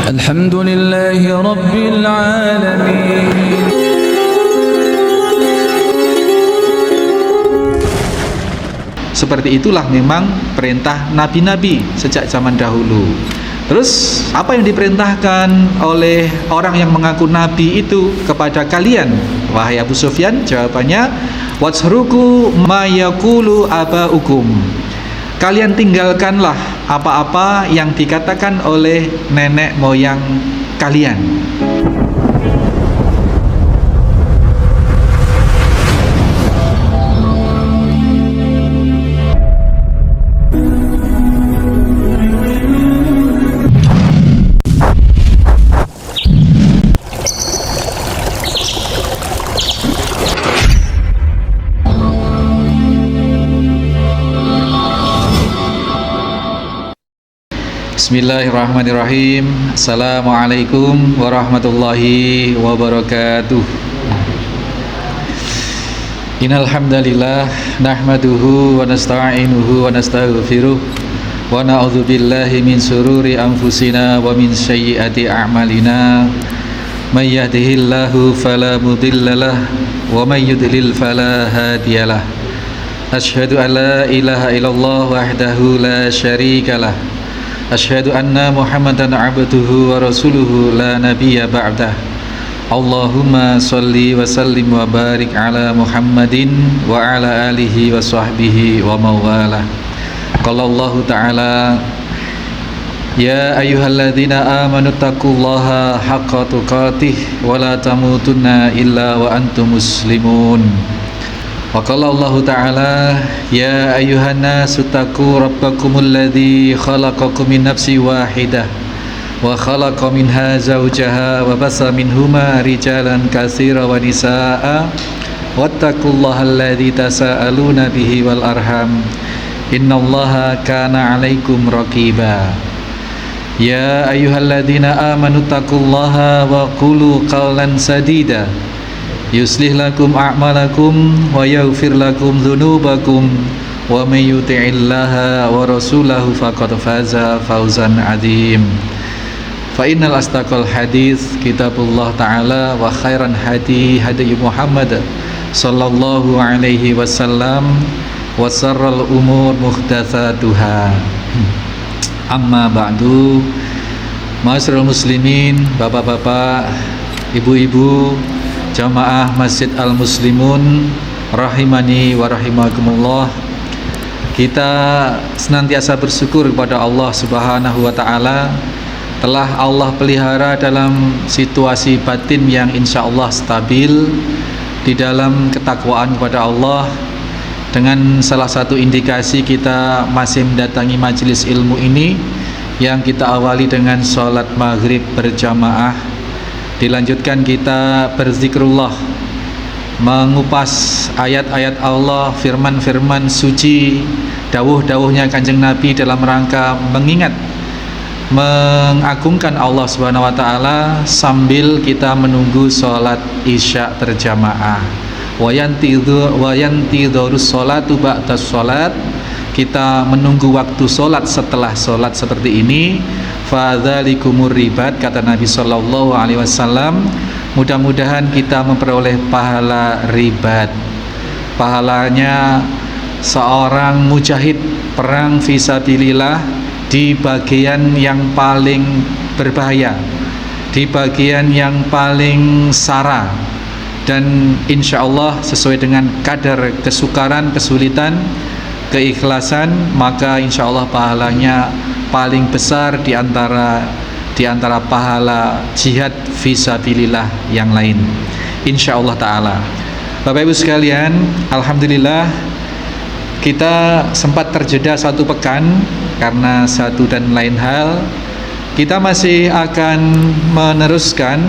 Alhamdulillahi Rabbil Alamin. Seperti itulah memang perintah nabi-nabi sejak zaman dahulu. Terus apa yang diperintahkan oleh orang yang mengaku nabi itu kepada kalian, wahai Abu Sufyan? Jawabannya, watsruku ma yaqulu abaukum. Kalian tinggalkanlah apa-apa yang dikatakan oleh nenek moyang kalian. Bismillahirrahmanirrahim. Assalamualaikum warahmatullahi wabarakatuh. Innal hamdalillah nahmaduhu wa nasta'inuhu wa nastaghfiruh wa na'udzu billahi min sururi anfusina wa min sayyiati a'malina. May yahdihillahu fala mudhillalah wa may yudlil fala hadiyalah. Asyhadu an la ilaha illallah wahdahu la syarikalah. Asyhadu anna Muhammadan abduhu wa rasuluhu la nabiyya ba'dah. Allahumma salli wa sallim wa barik ala Muhammadin wa ala alihi wa sahbihi wa mawalah. Qala Allah ta'ala, ya ayyuhalladzina amanu taqullaha haqqa tuqatih wa la tamutunna illa wa antum muslimun. Wa qala Allah ta'ala, ya ayyuhan nasu taqu rabbakumul ladzi khalaqakum min nafsin wahidah wa khalaqa minha zawjaha wa bassa minhuma rijalan katsiran wa nisaa'a wattaqullaha alladzi tasaaluna bihi wal arham innallaha kana 'alaikum raqiba. Ya ayyuhalladzina amanu taqullaha wa qulu qawlan sadida yuslih lakum a'malakum wa yaghfir lakum dzunubakum wa may yuti'illaha wa rasulahu faqad faza fawzan 'adzim. Fa innal astaqal hadits kitabullah ta'ala wa khairan hadi hadi Muhammad sallallahu alaihi wasallam wa sarral umur muhdatsatuha. Amma ba'du. Ma'asyiral muslimin, bapak-bapak, ibu-ibu, jamaah Masjid Al-Muslimun rahimani wa rahimakumullah. Kita senantiasa bersyukur kepada Allah Subhanahu wa taala telah Allah pelihara dalam situasi batin yang insyaallah stabil di dalam ketakwaan kepada Allah. Dengan salah satu indikasi kita masih mendatangi majelis ilmu ini yang kita awali dengan sholat maghrib berjamaah. Dilanjutkan kita berzikrullah, mengupas ayat-ayat Allah, firman-firman suci, dawuh-dawuhnya Kanjeng Nabi dalam rangka mengingat, mengagungkan Allah Subhanahu wa taala sambil kita menunggu sholat isya berjamaah. Wa yantidhurus sholatu ba'da sholat. Kita menunggu waktu sholat setelah sholat seperti ini. Fadzalikumur ribat, kata Nabi sallallahu alaihi wasallam. Mudah-mudahan kita memperoleh pahala ribat. Pahalanya seorang mujahid perang fisabilillah di bagian yang paling berbahaya, di bagian yang paling sara, dan insyaallah sesuai dengan kadar kesukaran, kesulitan, keikhlasan, maka insyaallah pahalanya paling besar di antara pahala jihad fisabilillah yang lain, insyaallah taala. Bapak Ibu sekalian, alhamdulillah kita sempat terjeda satu pekan karena satu dan lain hal. Kita masih akan meneruskan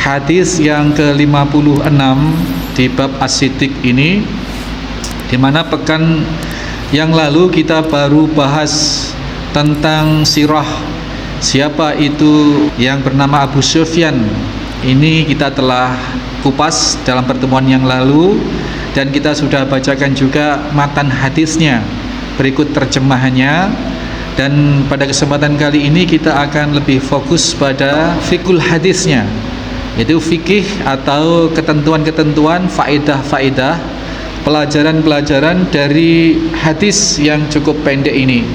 hadis yang ke-56 di bab as-siddiq ini, di mana pekan yang lalu kita baru bahas tentang sirah siapa itu yang bernama Abu Sufyan. Ini kita telah kupas dalam pertemuan yang lalu dan kita sudah bacakan juga matan hadisnya. Berikut terjemahannya. Dan pada kesempatan kali ini kita akan lebih fokus pada fikul hadisnya, yaitu fikih atau ketentuan-ketentuan, faedah-faedah, pelajaran-pelajaran dari hadis yang cukup pendek ini.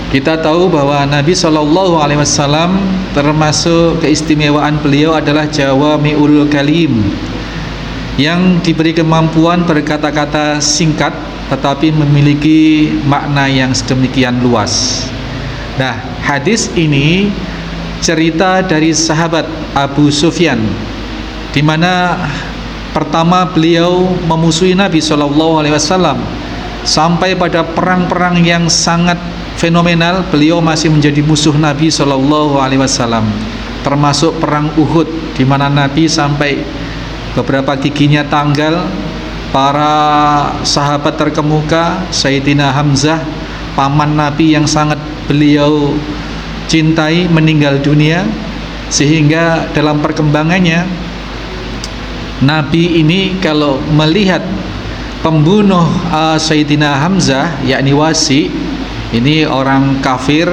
Kita tahu bahwa Nabi SAW termasuk keistimewaan beliau adalah jawami'ul kalim, yang diberi kemampuan berkata-kata singkat tetapi memiliki makna yang sedemikian luas. Nah, hadis ini cerita dari sahabat Abu Sufyan, di mana pertama beliau memusuhi Nabi SAW sampai pada perang-perang yang sangat fenomenal. Beliau masih menjadi musuh Nabi SAW, termasuk perang Uhud, di mana Nabi sampai beberapa giginya tanggal. Para sahabat terkemuka, Sayyidina Hamzah, paman Nabi yang sangat beliau cintai, meninggal dunia. Sehingga dalam perkembangannya, Nabi ini kalau melihat pembunuh Sayyidina Hamzah, yakni Wasi, ini orang kafir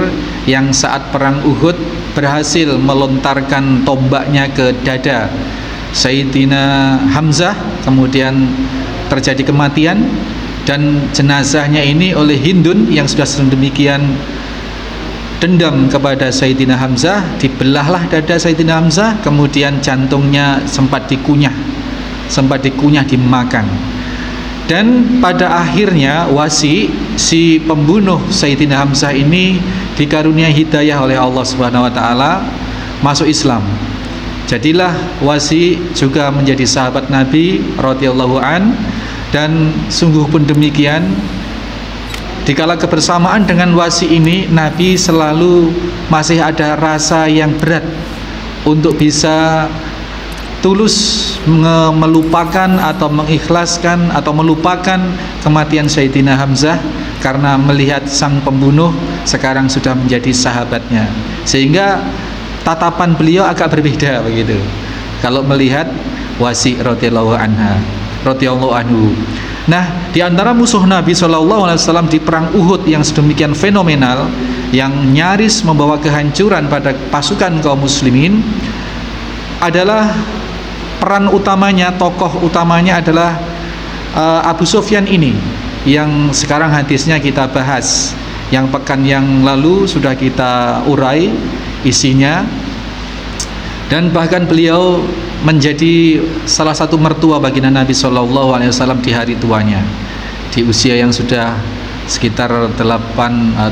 yang saat perang Uhud berhasil melontarkan tombaknya ke dada Sayyidina Hamzah, kemudian terjadi kematian, dan jenazahnya ini oleh Hindun yang sudah sedemikian dendam kepada Sayyidina Hamzah, dibelahlah dada Sayyidina Hamzah, kemudian jantungnya sempat dikunyah dimakan. Dan pada akhirnya Wasi, si pembunuh Sayyidina Hamzah ini, dikarunia hidayah oleh Allah Subhanahu wa taala, masuk Islam. Jadilah Wasi juga menjadi sahabat Nabi radhiyallahu an. Dan sungguh pun demikian, dikala kebersamaan dengan Wasi ini, Nabi selalu masih ada rasa yang berat untuk bisa tulus melupakan atau mengikhlaskan atau melupakan kematian Sayyidina Hamzah, karena melihat sang pembunuh sekarang sudah menjadi sahabatnya. Sehingga tatapan beliau agak berbeda begitu kalau melihat Wasi radhiyallahu anhu. Nah, di antara musuh Nabi SAW di perang Uhud yang sedemikian fenomenal, yang nyaris membawa kehancuran pada pasukan kaum muslimin, adalah peran utamanya, tokoh utamanya adalah Abu Sufyan ini, yang sekarang hadisnya kita bahas. Yang pekan yang lalu sudah kita urai isinya, dan bahkan beliau menjadi salah satu mertua baginda Nabi SAW di hari tuanya, di usia yang sudah sekitar 72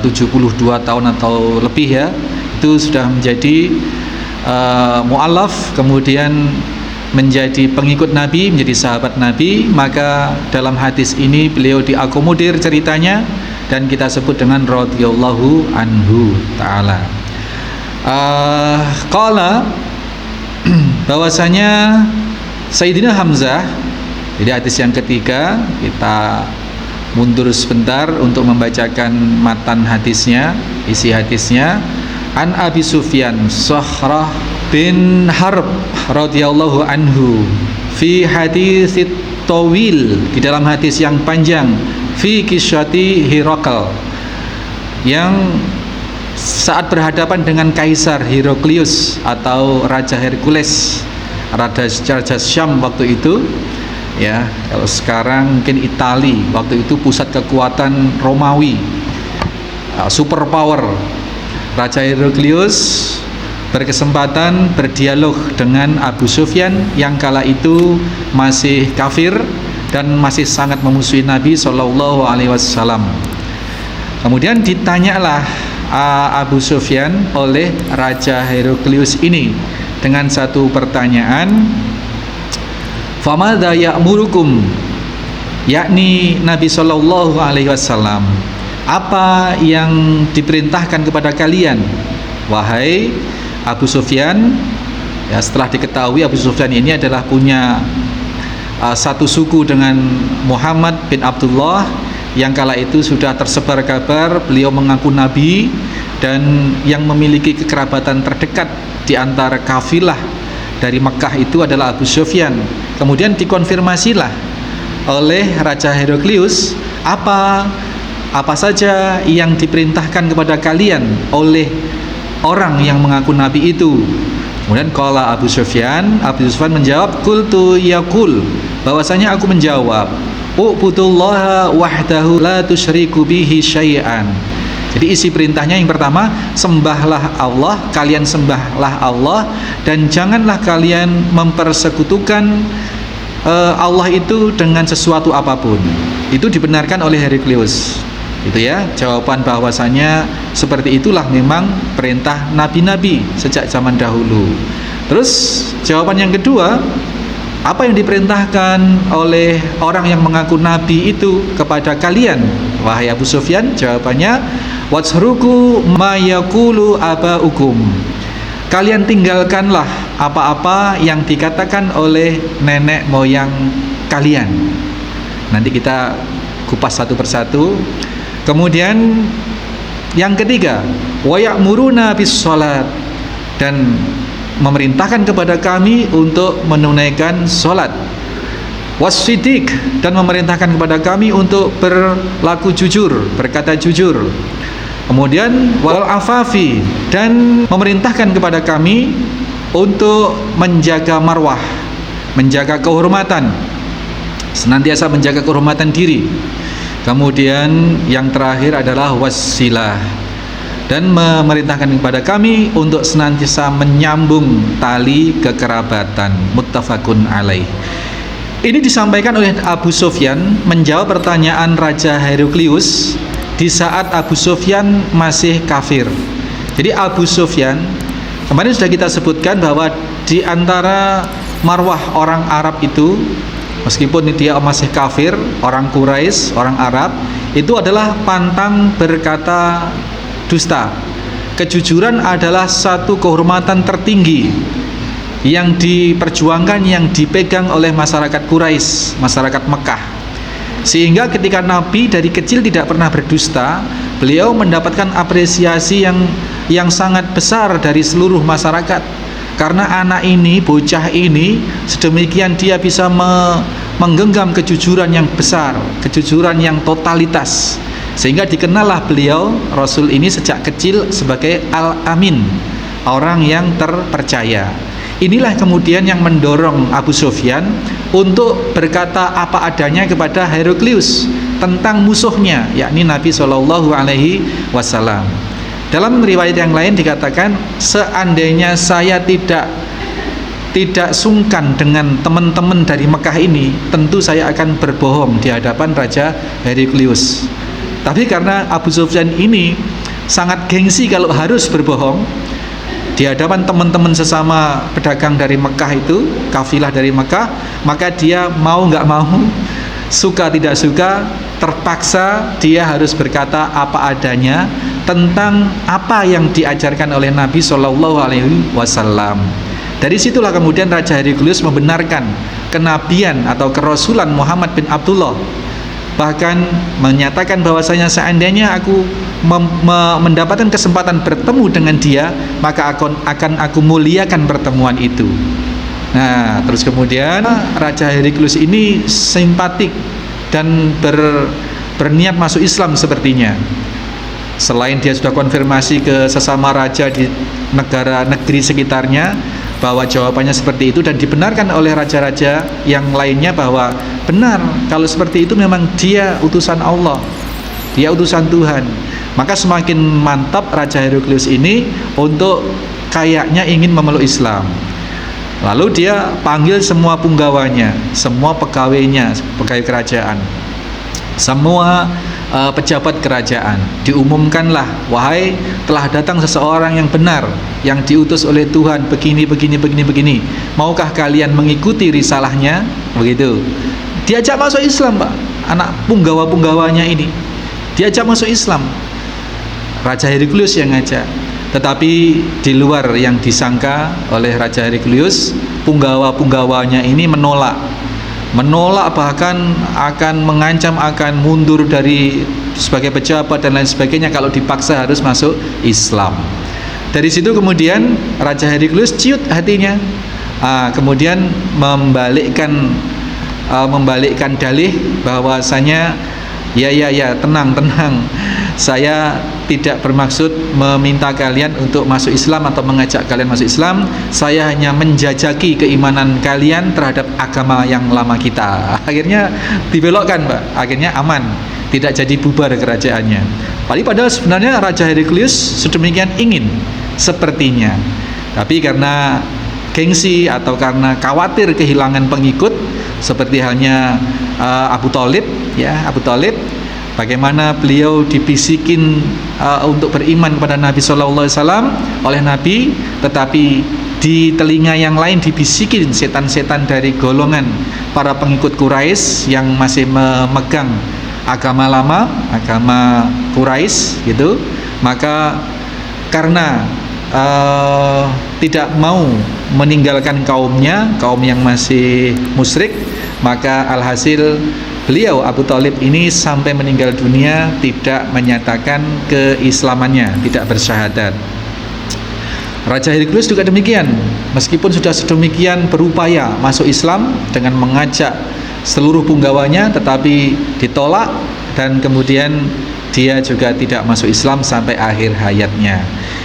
tahun atau lebih ya. Itu sudah menjadi mu'alaf, kemudian menjadi pengikut Nabi, menjadi sahabat Nabi. Maka dalam hadis ini beliau diakomodir ceritanya, dan kita sebut dengan radhiyallahu anhu ta'ala. Qala, bahwasanya Sayyidina Hamzah, jadi hadis yang ketiga, kita mundur sebentar untuk membacakan matan hadisnya, isi hadisnya. An Abi Sufyan Sakhrah bin Harb radhiyallahu anhu fi hadits tawil, di dalam hadis yang panjang, fi kisyati Hirakal, yang saat berhadapan dengan Kaisar Heraklius atau Raja Hercules, Raja Syam waktu itu ya. Kalau sekarang mungkin Itali, waktu itu pusat kekuatan Romawi, superpower. Raja Heraklius berkesempatan berdialog dengan Abu Sufyan yang kala itu masih kafir dan masih sangat memusuhi Nabi SAW. Kemudian ditanyalah Abu Sufyan oleh Raja Heraklius ini dengan satu pertanyaan, famadza ya'murukum, yakni Nabi SAW, apa yang diperintahkan kepada kalian wahai Abu Sufyan? Ya, setelah diketahui Abu Sufyan ini adalah punya satu suku dengan Muhammad bin Abdullah, yang kala itu sudah tersebar kabar beliau mengaku nabi, dan yang memiliki kekerabatan terdekat di antara kafilah dari Mekah itu adalah Abu Sufyan. Kemudian dikonfirmasilah oleh Raja Heraklius, apa apa saja yang diperintahkan kepada kalian oleh orang yang mengaku nabi itu. Kemudian qala Abu Sufyan menjawab, qultu yaqul, bahwasanya aku menjawab, ubudullaha wahdahu la tusyriku bihi syai'an. Jadi isi perintahnya yang pertama, sembahlah Allah, kalian sembahlah Allah, dan janganlah kalian mempersekutukan Allah itu dengan sesuatu apapun. Itu dibenarkan oleh Heraklius. Itu ya, jawaban bahwasanya seperti itulah memang perintah nabi-nabi sejak zaman dahulu. Terus jawaban yang kedua, apa yang diperintahkan oleh orang yang mengaku nabi itu kepada kalian, wahai Abu Sufyan? Jawabannya, watsruku ma yaqulu abaukum. Kalian tinggalkanlah apa-apa yang dikatakan oleh nenek moyang kalian. Nanti kita kupas satu persatu. Kemudian yang ketiga, wa ya'muruna bis shalat, dan memerintahkan kepada kami untuk menunaikan salat. Wasidik, dan memerintahkan kepada kami untuk berlaku jujur, berkata jujur. Kemudian wal afafi, dan memerintahkan kepada kami untuk menjaga marwah, menjaga kehormatan, senantiasa menjaga kehormatan diri. Kemudian yang terakhir adalah wasilah, dan memerintahkan kepada kami untuk senantiasa menyambung tali kekerabatan. Muttafaqun alaih. Ini disampaikan oleh Abu Sufyan menjawab pertanyaan Raja Heraklius di saat Abu Sufyan masih kafir. Jadi Abu Sufyan, kemarin sudah kita sebutkan bahwa di antara marwah orang Arab itu, meskipun dia masih kafir, orang Quraisy, orang Arab, itu adalah pantang berkata dusta. Kejujuran adalah satu kehormatan tertinggi yang diperjuangkan, yang dipegang oleh masyarakat Quraisy, masyarakat Mekah. Sehingga ketika Nabi dari kecil tidak pernah berdusta, beliau mendapatkan apresiasi yang sangat besar dari seluruh masyarakat. Karena anak ini, bocah ini, sedemikian dia bisa menggenggam kejujuran yang besar, kejujuran yang totalitas. Sehingga dikenallah beliau, Rasul ini sejak kecil sebagai Al-Amin, orang yang terpercaya. Inilah kemudian yang mendorong Abu Sufyan untuk berkata apa adanya kepada Heraklius tentang musuhnya, yakni Nabi SAW. Dalam riwayat yang lain dikatakan, seandainya saya tidak sungkan dengan teman-teman dari Mekah ini, tentu saya akan berbohong di hadapan Raja Heraklius. Tapi karena Abu Sufyan ini sangat gengsi kalau harus berbohong di hadapan teman-teman sesama pedagang dari Mekah itu, kafilah dari Mekah, maka dia mau nggak mau, suka tidak suka, terpaksa dia harus berkata apa adanya tentang apa yang diajarkan oleh Nabi SAW. Dari situlah kemudian Raja Heraklius membenarkan kenabian atau kerasulan Muhammad bin Abdullah, bahkan menyatakan bahwasanya seandainya aku mendapatkan kesempatan bertemu dengan dia, maka akan aku muliakan pertemuan itu. Nah, terus kemudian Raja Heraklius ini simpatik dan berniat masuk Islam sepertinya. Selain dia sudah konfirmasi ke sesama raja di negeri sekitarnya bahwa jawabannya seperti itu, dan dibenarkan oleh raja-raja yang lainnya bahwa benar, kalau seperti itu memang dia utusan Allah, dia utusan Tuhan. Maka semakin mantap Raja Heraklius ini untuk kayaknya ingin memeluk Islam. Lalu dia panggil semua punggawanya, semua pegawainya, pegawai kerajaan, semua pejabat kerajaan. Diumumkanlah, wahai, telah datang seseorang yang benar, yang diutus oleh Tuhan, begini. Maukah kalian mengikuti risalahnya? Begitu. Diajak masuk Islam, Pak. Anak punggawa-punggawanya ini diajak masuk Islam. Raja Heraklius yang ngajak. Tetapi di luar yang disangka oleh Raja Heraklius, punggawa-punggawanya ini menolak, bahkan akan mengancam akan mundur dari sebagai pejabat dan lain sebagainya kalau dipaksa harus masuk Islam. Dari situ kemudian Raja Heraklius ciut hatinya, kemudian membalikkan dalih bahwasanya Ya, tenang. Saya tidak bermaksud meminta kalian untuk masuk Islam atau mengajak kalian masuk Islam. Saya hanya menjajaki keimanan kalian terhadap agama yang lama kita. Akhirnya dibelokkan, Pak. Akhirnya aman, tidak jadi bubar kerajaannya. Padahal sebenarnya Raja Heraklius sedemikian ingin sepertinya. Tapi karena gengsi atau karena khawatir kehilangan pengikut, seperti halnya Abu Thalib, bagaimana beliau dibisikin untuk beriman kepada Nabi Shallallahu Alaihi Wasallam oleh Nabi, tetapi di telinga yang lain dibisikin setan-setan dari golongan para pengikut Quraisy yang masih memegang agama lama, agama Quraisy gitu. Maka karena tidak mau meninggalkan kaum yang masih musyrik, maka alhasil beliau Abu Thalib ini sampai meninggal dunia tidak menyatakan keislamannya, tidak bersyahadat. Raja Heraklius juga demikian, meskipun sudah sedemikian berupaya masuk Islam dengan mengajak seluruh punggawanya, tetapi ditolak dan kemudian dia juga tidak masuk Islam sampai akhir hayatnya.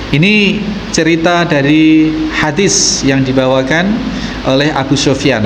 Ini cerita dari hadis yang dibawakan oleh Abu Sufyan.